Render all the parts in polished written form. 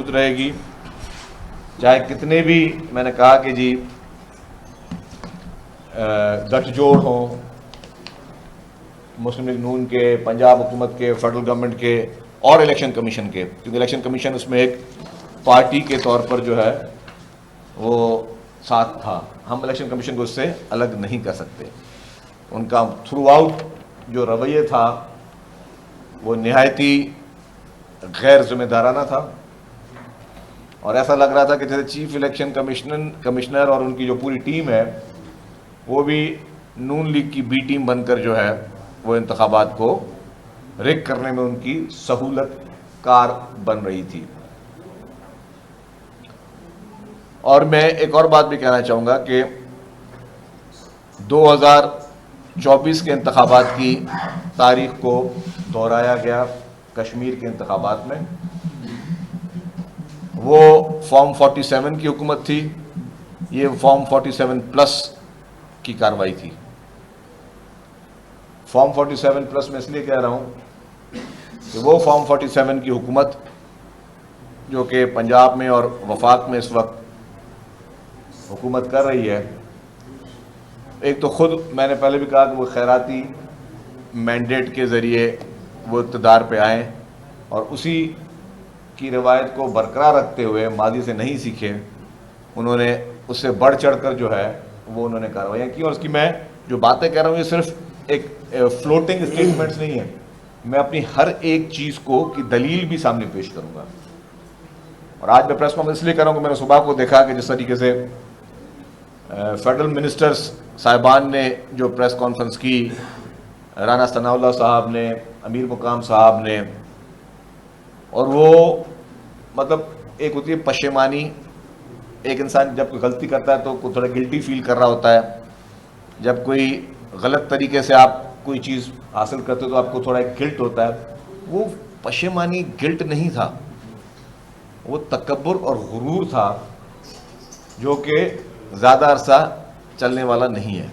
मौजूद रहेगी, चाहे कितने भी मैंने कहा कि जी गठजोड़ हों मुस्लिम लीग नून के, पंजाब हुकूमत के, फेडरल गवर्नमेंट के और इलेक्शन कमीशन के, क्योंकि इलेक्शन कमीशन उसमें एक पार्टी के तौर पर जो है वो साथ था। हम इलेक्शन कमीशन को उससे अलग नहीं कर सकते। उनका थ्रू आउट जो रवैया था वो निहायती गैर जिम्मेदाराना था, और ऐसा लग रहा था कि जैसे चीफ इलेक्शन कमिश्नर और उनकी जो पूरी टीम है वो भी नून लीग की बी टीम बनकर जो है वो इंतखाबात को रिग करने में उनकी सहूलत कार बन रही थी। और मैं एक और बात भी कहना चाहूँगा कि 2024 के इंतखाबात की तारीख को दोहराया गया कश्मीर के इंतखाबात में। वो फॉर्म 47 की हुकूमत थी, ये फॉर्म 47 प्लस की कार्रवाई थी। फॉर्म 47 प्लस में इसलिए कह रहा हूँ कि वो फॉर्म 47 की हुकूमत जो कि पंजाब में और वफाक में इस वक्त हुकूमत कर रही है, एक तो खुद मैंने पहले भी कहा कि वो खैराती मैंडेट के ज़रिए वो इक़्तिदार पे आए और उसी की रवायत को बरकरार रखते हुए माजी से नहीं सीखे, उन्होंने उससे बढ़ चढ़ कर जो है वो उन्होंने कार्रवाइयाँ की। और उसकी मैं जो बातें कह रहा हूँ ये सिर्फ एक फ्लोटिंग स्टेटमेंट्स नहीं है, मैं अपनी हर एक चीज़ को की दलील भी सामने पेश करूँगा। और आज मैं प्रेस कॉन्फ्रेंस इसलिए कर रहा हूँ कि मैंने सुबह को देखा कि जिस तरीके से फेडरल मिनिस्टर्स साहिबान ने जो प्रेस कॉन्फ्रेंस की, राना सनाउल्लाह साहब ने, अमीर मुकाम साहब ने, और वो मतलब एक होती है पशेमानी, एक इंसान जब कोई गलती करता है तो थोड़ा गिल्टी फील कर रहा होता है, जब कोई गलत तरीके से आप कोई चीज़ हासिल करते हो तो आपको थोड़ा एक गिल्ट होता है। वो पशेमानी गिल्ट नहीं था, वो तकब्बुर और गुरूर था जो कि ज़्यादा अरसा चलने वाला नहीं है।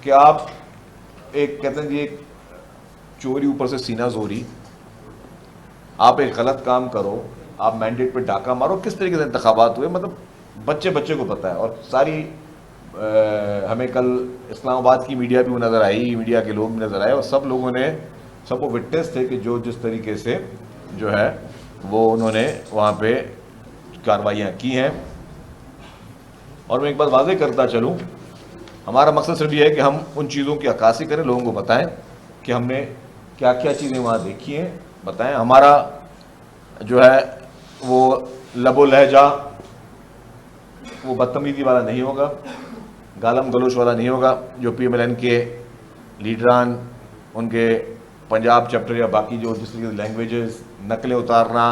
कि आप एक कहते हैं जी एक चोरी ऊपर से सीना जोरी, आप एक गलत काम करो, आप मैंडेट पे डाका मारो, किस तरीके से इंतखाबात हुए मतलब बच्चे बच्चे को पता है। और सारी हमें कल इस्लामाबाद की मीडिया भी नज़र आई, मीडिया के लोग भी नज़र आए, और सब लोगों ने सबको विटनेस थे कि जो जिस तरीके से जो है वो उन्होंने वहाँ पे कार्रवाइयाँ की हैं। और मैं एक बात वाज़ेह करता चलूँ, हमारा मकसद सिर्फ ये है कि हम उन चीज़ों की अक्कासी करें, लोगों को बताएं कि हमने क्या क्या चीज़ें वहाँ देखी हैं, बताएं। हमारा जो है वो लबो लहजा वो बदतमीज़ी वाला नहीं होगा, गालम गलोच वाला नहीं होगा जो PMLN के लीडरान, उनके पंजाब चैप्टर या बाकी जो जिस तरीके से लैंग्वेजेस नकलें उतारना,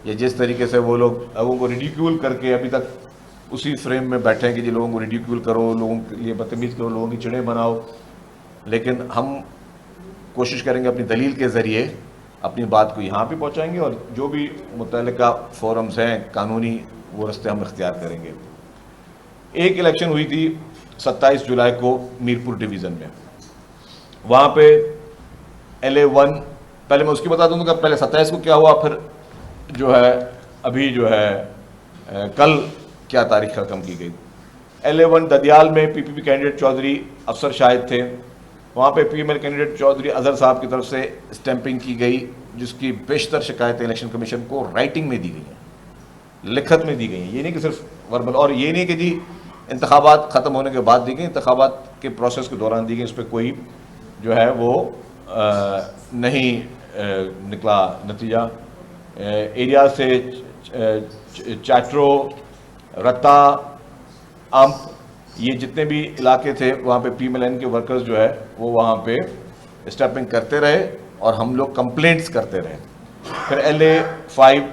या जिस तरीके से वो लोगों को रिडिक्यूल करके अभी तक उसी फ्रेम में बैठे हैं कि जी लोगों को रिडिक्यूल करो, लोगों के लिए बदतमीज़ करो, लोगों की चिड़े बनाओ। लेकिन हम कोशिश करेंगे अपनी दलील के ज़रिए अपनी बात को यहाँ भी पहुँचाएंगे, और जो भी मुतल्लिका फोरम्स हैं कानूनी, वो रास्ते हम इख्तियार करेंगे। एक इलेक्शन हुई थी 27 जुलाई को मीरपुर डिवीज़न में, वहाँ पे LA1, पहले मैं उसकी बता दूँगा, पहले 27 को क्या हुआ, फिर जो है अभी जो है कल क्या तारीख रकम की गई। LA1 ददियाल में PPP कैंडिडेट चौधरी अफसर शाहिद थे, वहाँ पे PML कैंडिडेट चौधरी अजहर साहब की तरफ से स्टैंपिंग की गई, जिसकी बेशतर शिकायतें इलेक्शन कमीशन को राइटिंग में दी गई हैं, लिखत में दी गई हैं, ये नहीं कि सिर्फ वर्बल। और ये नहीं कि जी इंतखाबात ख़त्म होने के बाद दी गई, इंतखाबात के प्रोसेस के दौरान दी गई, इस पर कोई जो है वो नहीं निकला नतीजा। एरिया से चाट्रो, रत्ता, अम्प, ये जितने भी इलाके थे वहाँ पे PMLN के वर्कर्स जो है वो वहाँ पे स्टैंपिंग करते रहे और हम लोग कंप्लेंट्स करते रहे। फिर LA5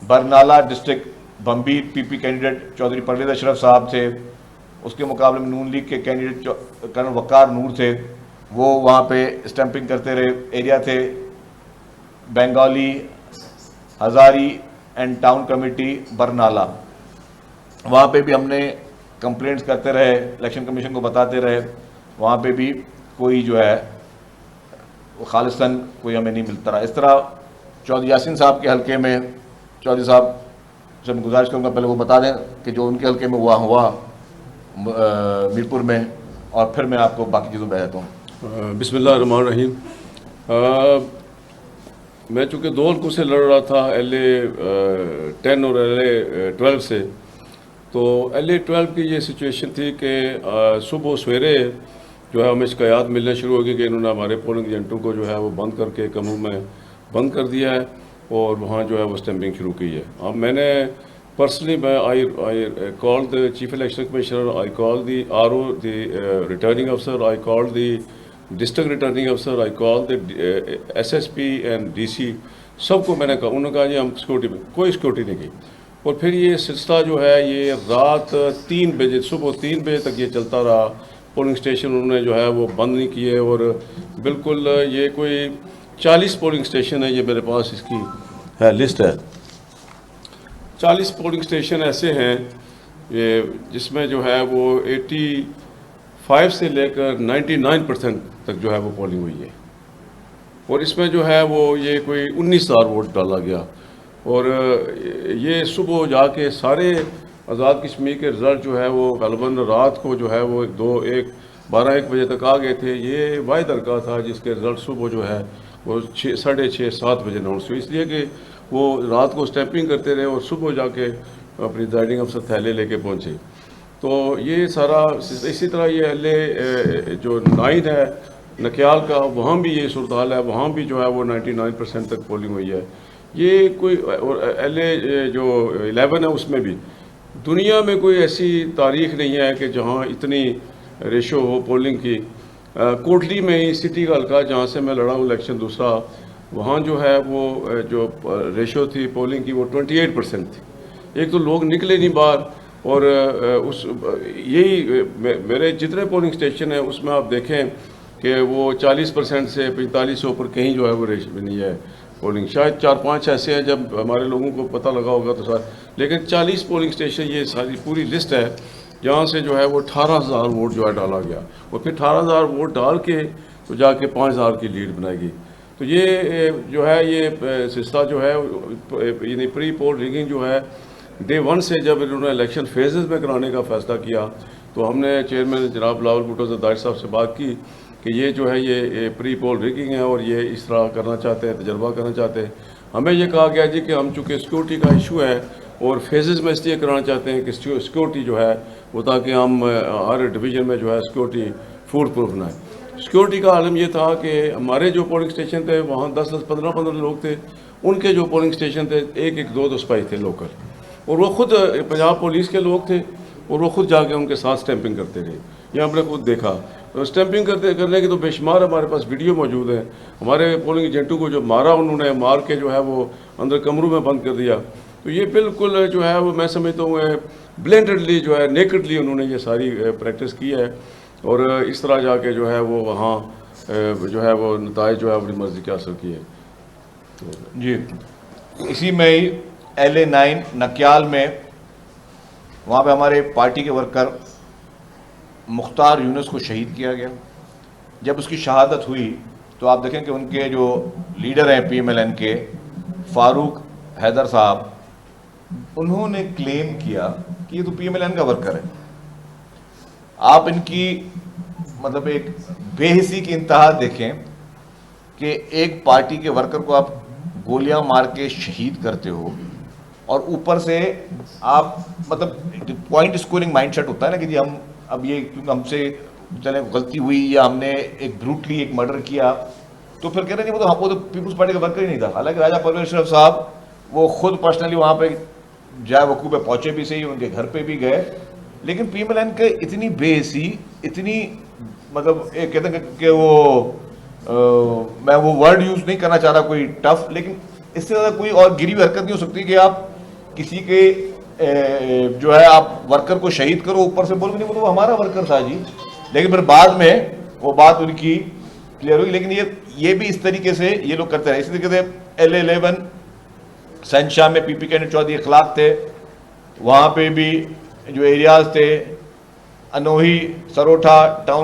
Barnala district Bhimber PP candidate Chaudhry Parvez Ashraf साहब थे, उसके मुकाबले में नून लीग के कैंडिडेट कर्नल वकार नूर थे, वो वहाँ पे स्टैंपिंग करते रहे। एरिया थे Bangali, Hazari and town committee Barnala, वहाँ पे भी हमने कंप्लेंट्स करते रहे, इलेक्शन कमीशन को बताते रहे, वहाँ पे भी कोई जो है खालिसन कोई हमें नहीं मिलता रहा। इस तरह चौधरी यासीन साहब के हलके में चौधरी साहब से मैं गुजारिश करूँगा पहले वो बता दें कि जो उनके हलके में हुआ मीरपुर में, और फिर मैं आपको बाकी चीज़ों में बताता हूँ। बिस्मिल्लाहिर्रहमानिर्रहीम। मैं चूँकि 2 हल्कों से लड़ रहा था, LA-10 और LA-12 से, तो LA-12 की ये सिचुएशन थी कि सुबह सवेरे जो है हमें शिकायत मिलना शुरू हो गई कि इन्होंने हमारे पोलिंग एजेंटों को जो है वो बंद करके कमरों में बंद कर दिया है और वहाँ जो है वो स्टैंपिंग शुरू की है। अब मैंने personally I call the chief election commissioner, I call the RO, the returning अफसर, I call the district returning अफसर, I call the SSP and DC, सबको मैंने कहा। उन्होंने कहा जी हम सिक्योरिटी में कोई सिक्योरिटी नहीं की। और फिर ये सिलसिला जो है ये रात 3 बजे, सुबह 3 बजे तक ये चलता रहा। पोलिंग स्टेशन उन्होंने जो है वो बंद नहीं किए, और बिल्कुल ये कोई 40 पोलिंग स्टेशन है, ये मेरे पास इसकी है लिस्ट है। 40 पोलिंग स्टेशन ऐसे हैं ये जिसमें जो है वो 85 से लेकर 99% तक जो है वो पोलिंग हुई है, और इसमें जो है वो ये कोई 19,000 वोट डाला गया। और ये सुबह जाके सारे आज़ाद कश्मीर के रिज़ल्ट जो है वो ग़ालिबन रात को जो है वो 12-1 बजे तक आ गए थे। ये वाहिद हल्का था जिसके रिज़ल्ट सुबह जो है वो 6-7 बजे अनाउंस हुए, इसलिए कि वो रात को स्टैंपिंग करते रहे और सुबह जाके अपनी रिटार्निंग अफसर थैले लेके पहुँचे। तो ये सारा इसी तरह ये LA जो 9 है नक्याल का, वहाँ भी ये सूरत हाल है, वहाँ भी जो है वो 99% तक पोलिंग हुई है। ये कोई, और LA जो 11 है उसमें भी दुनिया में कोई ऐसी तारीख नहीं है कि जहाँ इतनी रेशो हो पोलिंग की। कोटली में ही सिटी का हल्का जहाँ से मैं लड़ा हूँ इलेक्शन दूसरा, वहाँ जो है वो जो रेशो थी पोलिंग की वो 28% थी। एक तो लोग निकले नहीं बाहर, और उस यही मेरे जितने पोलिंग स्टेशन हैं उसमें आप देखें कि वो 40% से 45 से ऊपर कहीं जो है वो रेशो नहीं है पोलिंग। शायद 4-5 ऐसे हैं जब हमारे लोगों को पता लगा होगा तो सारे, लेकिन 40 पोलिंग स्टेशन ये सारी पूरी लिस्ट है जहाँ से जो है वो 18,000 वोट जो है डाला गया, और फिर 18,000 वोट डाल के तो जाके 5,000 की लीड बनाएगी। तो ये जो है ये सिलसिला जो है यानी प्री पोल रिगिंग जो है डे 1 से जब इन्होंने इलेक्शन फेजेस में कराने का फैसला किया, तो हमने चेयरमैन जनाब बिलावल भुट्टो ज़रदारी साहब से बात की कि ये जो है ये प्री पोल रिगिंग है और ये इस तरह करना चाहते हैं, तजर्बा करना चाहते हैं। हमें ये कहा गया जी कि हम चूँकि सिक्योरिटी का इशू है और फेजेस में इसलिए कराना चाहते हैं कि सिक्योरिटी जो है वो, ताकि हम हर डिवीज़न में जो है सिक्योरिटी फूड प्रूफ बनाए। सिक्योरिटी का आलम ये था कि हमारे जो पोलिंग स्टेशन थे वहाँ 10-10, 15-15 लोग थे, उनके जो पोलिंग स्टेशन थे 1-1, 2-2 सिपाही थे लोकल, और वो खुद पंजाब पुलिस के लोग थे, और वो खुद जाके उनके साथ स्टैंपिंग करते रहे। ये हमने खुद देखा। तो स्टैंपिंग करने की तो बेशुमार हमारे पास वीडियो मौजूद है। हमारे पोलिंग एजेंटों को जो मारा उन्होंने, मार के जो है वो अंदर कमरों में बंद कर दिया। तो ये बिल्कुल जो है वो मैं समझता हूँ ब्लेंडेडली जो है नेकेडली उन्होंने ये सारी प्रैक्टिस की है, और इस तरह जाके जो है वो वहाँ जो है वो नताइज जो है अपनी मर्ज़ी के हासिल किए। तो जी इसी में ही LA-9 नक्याल में वहाँ पे हमारे पार्टी के वर्कर मुख्तार यूनुस को शहीद किया गया। जब उसकी शहादत हुई तो आप देखें कि उनके जो लीडर हैं PMLN के फारूक हैदर साहब, उन्होंने क्लेम किया कि ये तो PMLN का वर्कर है। आप इनकी मतलब एक बेहिसी की इंतहा देखें कि एक पार्टी के वर्कर को आप गोलियां मार के शहीद करते हो, और ऊपर से आप मतलब पॉइंट स्कोरिंग माइंडसेट होता है ना कि जी हम अब ये क्योंकि हमसे चले गलती हुई या हमने एक ब्रूटली एक मर्डर किया, तो फिर कह रहे नहीं वो तो पीपल्स पार्टी का वर्कर ही नहीं था। हालांकि राजा परवेज अशरफ साहब वो खुद पर्सनली वहाँ पे जाए वकूफ़ पे पहुँचे भी सही, उनके घर पे भी गए, लेकिन PMLN के इतनी बेहसी, इतनी मतलब एक कहते हैं कि वो मैं वो वर्ड यूज़ नहीं करना चाह रहा कोई टफ, लेकिन इससे ज़्यादा कोई और गिरी हुई हरकत नहीं हो सकती कि आप किसी के जो है आप वर्कर को शहीद करो, ऊपर से बोलो नहीं वो तो हमारा वर्कर था जी, लेकिन फिर बाद में वो बात उनकी क्लियर होगी। लेकिन ये भी इस तरीके से ये लोग करते रहे। इसी तरीके से LA-11 सनशाह में PP कैंडिडेट चौधरी अखलाक थे, वहाँ पे भी जो एरियाज थे अनोही, सरोठा टाउन